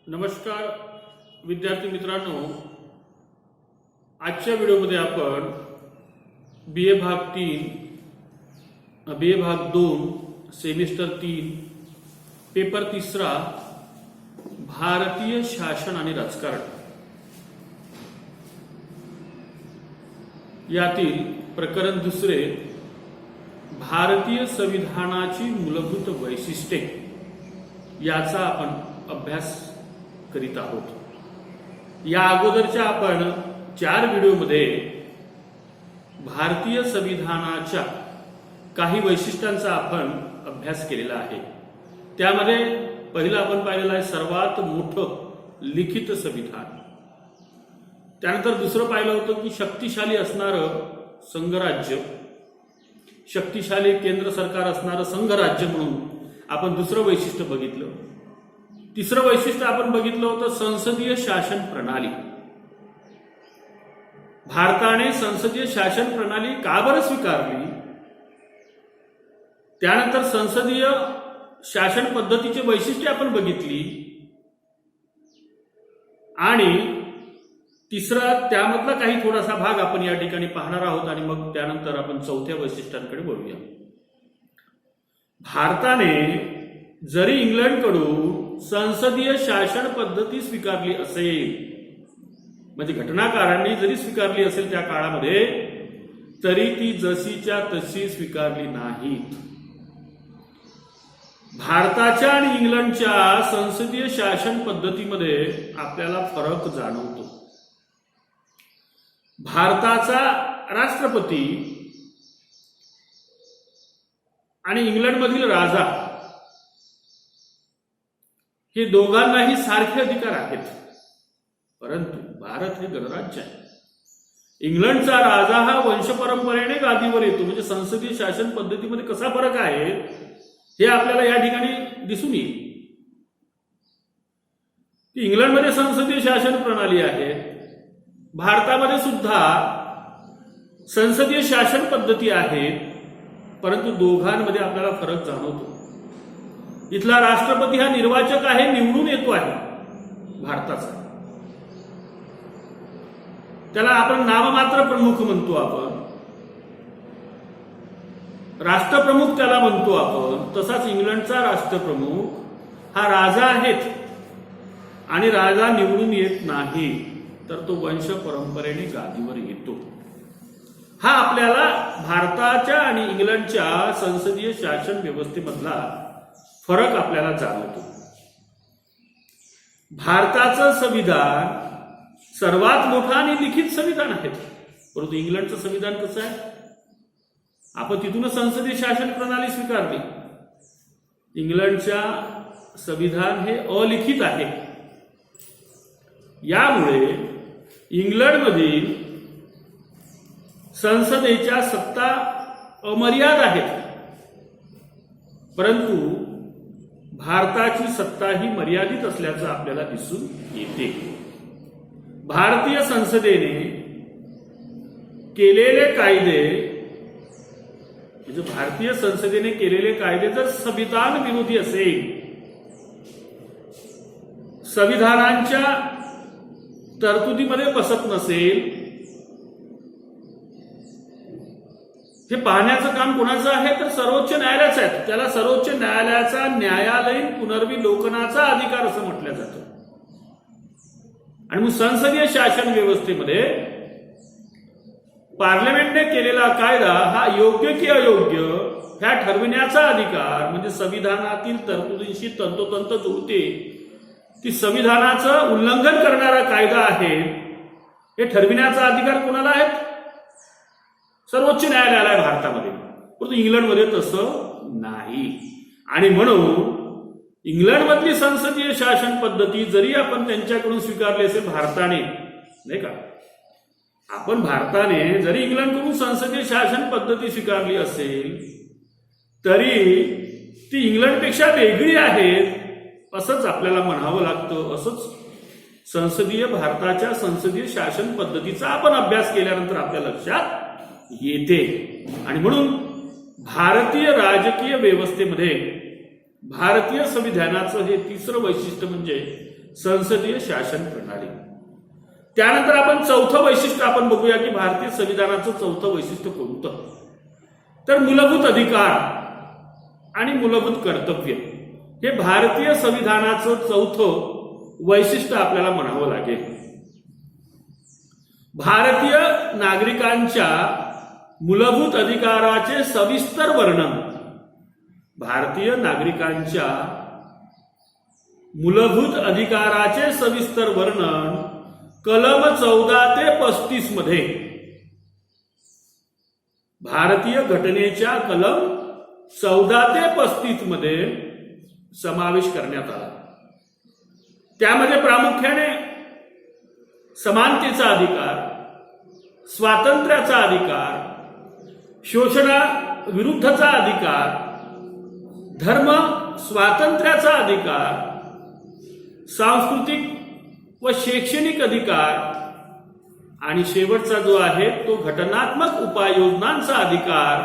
नमस्कार विद्यार्थी मित्रांनो, आजच्या व्हिडिओमध्ये आपण BA भाग 2 सेमिस्टर 3 पेपर 3 भारतीय शासन आणि राजकारण यातील प्रकरण 2 भारतीय संविधानाची मूलभूत वैशिष्ट्ये याचा आपण अभ्यास करीत आहोत। या अगोदरच्या आपण 4 व्हिडिओमध्ये भारतीय संविधानाच्या काही वैशिष्ट्यांचा आपण अभ्यास केलेला आहे। त्यामध्ये पहिलं आपण पाहिलेलं आहे सर्वात मोठं लिखित संविधान। त्यानंतर दुसरं पाहिलं होतं की शक्तिशाली असणारं संघराज्य, शक्तिशाली केंद्र सरकार असणारं संघराज्य म्हणून आपण दुसरं वैशिष्ट्य बघितलं। तिसरं वैशिष्ट्य आपण बघितलं होतं संसदीय शासन प्रणाली। भारताने संसदीय शासन प्रणाली का बरं स्वीकारली, त्यानंतर संसदीय शासन पद्धतीची वैशिष्ट्ये आपण बघितली आणि तिसरा त्यामधला काही थोडासा भाग आपण या ठिकाणी पाहणार आहोत आणि मग त्यानंतर आपण चौथ्या वैशिष्ट्यांकडे वळूया। भारताने जरी इंग्लंडकडून संसदीय शासन पद्धती स्वीकारली असेल, म्हणजे घटनाकारांनी जरी स्वीकारली असेल त्या काळामध्ये, तरी ती जशीच्या तशी स्वीकारली नाहीत। भारताच्या आणि इंग्लंडच्या संसदीय शासन पद्धतीमध्ये आपल्याला फरक जाणवतो। भारताचा राष्ट्रपती आणि इंग्लंडमधील राजा हे दोघांनाही सारखे अधिकार आहेत, परंतु भारत हे गणराज्य आहे। इंग्लंडचा राजा हा वंशपरंपरेने गादीवर येतो, म्हणजे संसदीय शासन पद्धतीमध्ये कसा फरक आहे हे आपल्याला या ठिकाणी दिसून येईल। इंग्लंडमध्ये संसदीय शासन प्रणाली आहे, भारतामध्ये सुद्धा संसदीय शासन पद्धती आहे, परंतु दोघांमध्ये आपल्याला फरक जाणवतो। इथला राष्ट्रपती हा निर्वाचक आहे, निवडून येतो आहे भारताचा, त्याला आपण नाममात्र प्रमुख म्हणतो, आपण राष्ट्रप्रमुख त्याला म्हणतो आपण। तसाच इंग्लंडचा राष्ट्रप्रमुख हा राजा आहेत आणि राजा निवडून येत नाही, तर तो वंश परंपरेने गादीवर येतो। हा आपल्याला भारताच्या आणि इंग्लंडच्या संसदीय शासन व्यवस्थेमधला फरक आपल्याला जाणवतो। भारताचं संविधान सर्वात मोठं आणि लिखित संविधान आहे, परंतु इंग्लंडचं संविधान कसं आहे, आपण तिथूनच संसदीय शासन प्रणाली स्वीकारली। इंग्लंडच्या संविधान हे अलिखित आहे, यामुळे इंग्लंडमधील संसदेच्या सत्ता अमर्याद आहेत, परंतु भारताची सत्ता ही मर्यादित असल्याचं आपल्याला दिसून येते। भारतीय संसदेने केलेले कायदे, म्हणजे भारतीय संसदेने केलेले कायदे जर संविधान विरोधी असेल, संविधानाच्या तरतुदीमध्ये बसत नसेल, हे पाहण्याचं काम कोणाचं आहे, तर सर्वोच्च न्यायालयाचं आहे। त्याला सर्वोच्च न्यायालयाचा न्यायालयीन पुनर्विलोकनाचा अधिकार असं म्हटलं जातं। आणि मग संसदीय शासन व्यवस्थेमध्ये पार्लमेंटने केलेला कायदा हा योग्य की अयोग्य ह्या ठरविण्याचा अधिकार, म्हणजे संविधानातील तरतुदींशी तंतोतंत जुळते की संविधानाचं उल्लंघन करणारा कायदा आहे, हे ठरविण्याचा अधिकार कोणाला आहे, सर्वोच्च न्यायालयाला आहे भारतामध्ये, परंतु इंग्लंडमध्ये तसं नाही। आणि म्हणून इंग्लंडमधली संसदीय शासन पद्धती जरी आपण त्यांच्याकडून स्वीकारली असेल भारताने, नाही का, आपण भारताने जरी इंग्लंडकडून संसदीय शासन पद्धती स्वीकारली असेल, तरी ती इंग्लंडपेक्षा वेगळी आहे असंच आपल्याला म्हणावं लागतं। असंच भारताच्या संसदीय शासन पद्धतीचा आपण अभ्यास केल्यानंतर आपल्या लक्षात येते। आणि म्हणून भारतीय राजकीय व्यवस्थेमध्ये भारतीय संविधानाचं हे तिसरं वैशिष्ट्य म्हणजे संसदीय शासन प्रणाली. त्यानंतर आपण चौथं वैशिष्ट्य आपण बघूया की भारतीय संविधानाचं चौथं वैशिष्ट्य कोणतं, तर मूलभूत अधिकार आणि मूलभूत कर्तव्य हे भारतीय संविधानाचं चौथं वैशिष्ट्य आपल्याला म्हणावं लागेल. भारतीय नागरिकांच्या मूलभूत अधिकाराचे सविस्तर वर्णन, भारतीय नागरिकांच्या मूलभूत अधिकाराचे सविस्तर वर्णन कलम 14 ते 35 मध्ये, भारतीय घटनेच्या कलम 14 ते 35 मध्ये समावेश करण्यात आला. त्यामध्ये प्रामुख्याने समानतेचा अधिकार, स्वातंत्र्याचा अधिकार, शोषणाविरुद्धचा अधिकार, धर्म स्वातंत्र्याचा अधिकार, सांस्कृतिक व शैक्षणिक अधिकार आणि शेवटचा जो आहे तो घटनात्मक उपाययोजनांचा अधिकार,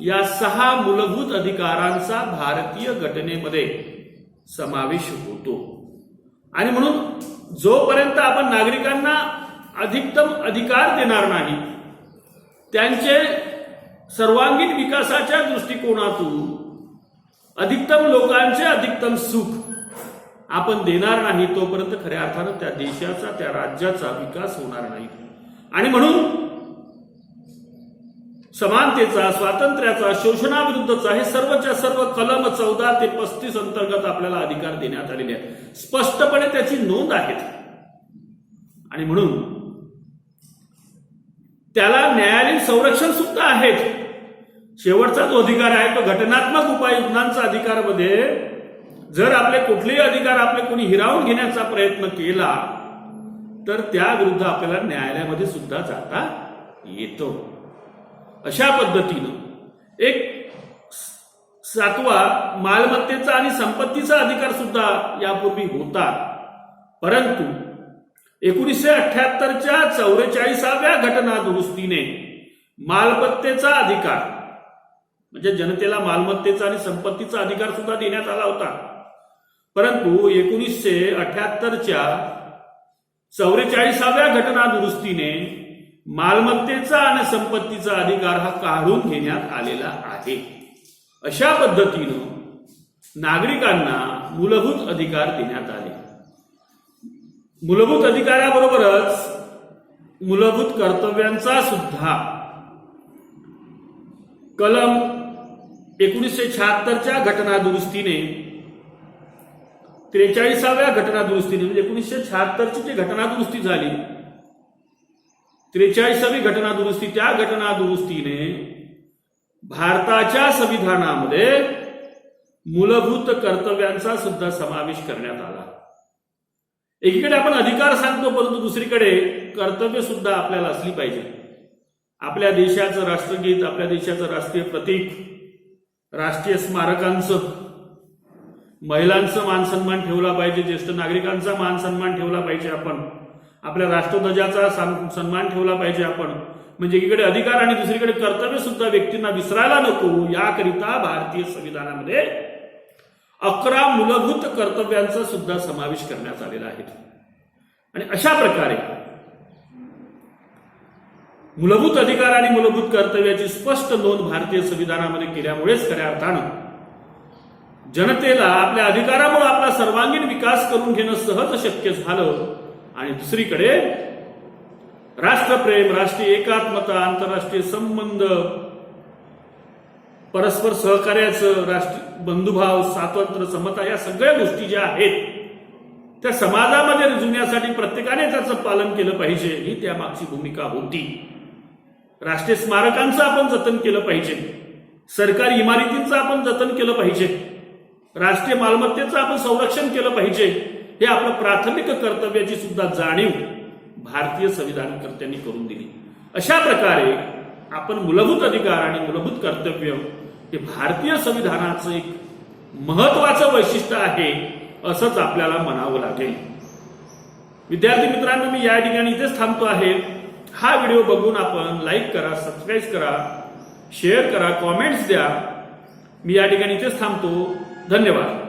या 6 मूलभूत अधिकारांचा भारतीय घटनेमध्ये समावेश होतो. आणि म्हणून जोपर्यंत आपण नागरिकांना अधिकतम अधिकार देणार नाही, त्यांचे सर्वांगीण विकासाच्या दृष्टिकोनातून अधिकतम लोकांचे अधिकतम सुख आपण देणार नाही, तोपर्यंत खऱ्या अर्थानं त्या देशाचा, त्या राज्याचा विकास होणार नाही. आणि म्हणून समानतेचा, स्वातंत्र्याचा, शोषणाविरुद्धचा हे सर्वच्या सर्व कलम 14 ते 35 अंतर्गत आपल्याला अधिकार देण्यात आलेले आहेत. स्पष्टपणे त्याची नोंद आहे. आणि म्हणून त्याला न्यायालयीन संरक्षण सुद्धा आहे. शेवटचा जो अधिकार आहे तो घटनात्मक उपाययोजनांचा अधिकारमध्ये जर आपले कुठलेही अधिकार आपले कोणी हिरावून घेण्याचा प्रयत्न केला तर त्या विरुद्ध आपल्याला न्यायालयामध्ये सुद्धा जाता येतो. अशा पद्धतीनं एक 7वा मालमत्तेचा आणि संपत्तीचा अधिकार सुद्धा यापूर्वी होता, परंतु 1978च्या 44व्या घटना दुरुस्तीने मालमत्तेचा अधिकार म्हणजे जनतेला मालमत्तेचा आणि संपत्तीचा अधिकार सुद्धा देण्यात आला होता. परंतु 1978च्या 44व्या घटना दुरुस्तीने मालमत्तेचा आणि संपत्तीचा अधिकार हा काढून घेण्यात आलेला आहे. अशा पद्धतीनं नागरिकांना मूलभूत अधिकार देण्यात आले. मूलभूत अधिकाराबरोबरच मूलभूत कर्तव्यांचा सुद्धा कलम 1976च्या घटना दुरुस्तीने 43व्या घटना दुरुस्तीने म्हणजे 1976ची जी घटना दुरुस्ती झाली 43वी घटना दुरुस्ती, त्या घटना दुरुस्तीने भारताच्या संविधानामध्ये मूलभूत कर्तव्यांचा सुद्धा समावेश करण्यात आला. एकीकडे आपण अधिकार सांगतो, परंतु दुसरीकडे कर्तव्य सुद्धा आपल्याला असली पाहिजे. आपल्या देशाचं राष्ट्रगीत, आपल्या देशाचं राष्ट्रीय प्रतीक, राष्ट्रीय स्मारकांचं, महिलांचं मान सन्मान ठेवला पाहिजे, ज्येष्ठ नागरिकांचा मान सन्मान ठेवला पाहिजे, आपण आपल्या राष्ट्रध्वजाचा सन्मान ठेवला पाहिजे आपण. म्हणजे एकीकडे अधिकार आणि दुसरीकडे कर्तव्य सुद्धा व्यक्तींना विसरायला नको, याकरिता भारतीय संविधानामध्ये 11 मूलभूत कर्तव्यांचा सुद्धा समावेश करण्यात आलेला आहे. आणि अशा प्रकारे मूलभूत अधिकार आणि मूलभूत कर्तव्याची स्पष्ट नोंद भारतीय संविधानामध्ये केल्यामुळेच खऱ्या अर्थानं जनतेला आपल्या अधिकारामुळे आपला सर्वांगीण विकास करून घेणं सहज शक्य झालं. आणि दुसरीकडे राष्ट्रप्रेम, राष्ट्रीय एकात्मता, आंतरराष्ट्रीय संबंध, परस्पर सहकार्याचं, राष्ट्रीय बंधुभाव, स्वातंत्र्य, समता या सगळ्या गोष्टी ज्या आहेत त्या समाजामध्ये रुजवण्यासाठी प्रत्येकाने त्याचं पालन केलं पाहिजे, ही त्यामागची भूमिका होती. राष्ट्रीय स्मारकांचं आपण जतन केलं पाहिजे, सरकारी इमारतींचं आपण जतन केलं पाहिजे, राष्ट्रीय मालमत्तेचं आपण संरक्षण केलं पाहिजे. हे आपलं प्राथमिक कर्तव्याची सुद्धा जाणीव भारतीय संविधानकर्त्यांनी करून दिली. अशा प्रकारे आपण मूलभूत अधिकार आणि मूलभूत कर्तव्य हे भारतीय संविधानाचं एक महत्वाचं वैशिष्ट्य आहे असंच आपल्याला म्हणावं लागेल. विद्यार्थी मित्रांनो, मी या ठिकाणी इथेच थांबतो आहे. हा व्हिडिओ बघून आपण लाईक करा, सबस्क्राईब करा, शेअर करा, कॉमेंट्स द्या. मी या ठिकाणी इथेच थांबतो. धन्यवाद.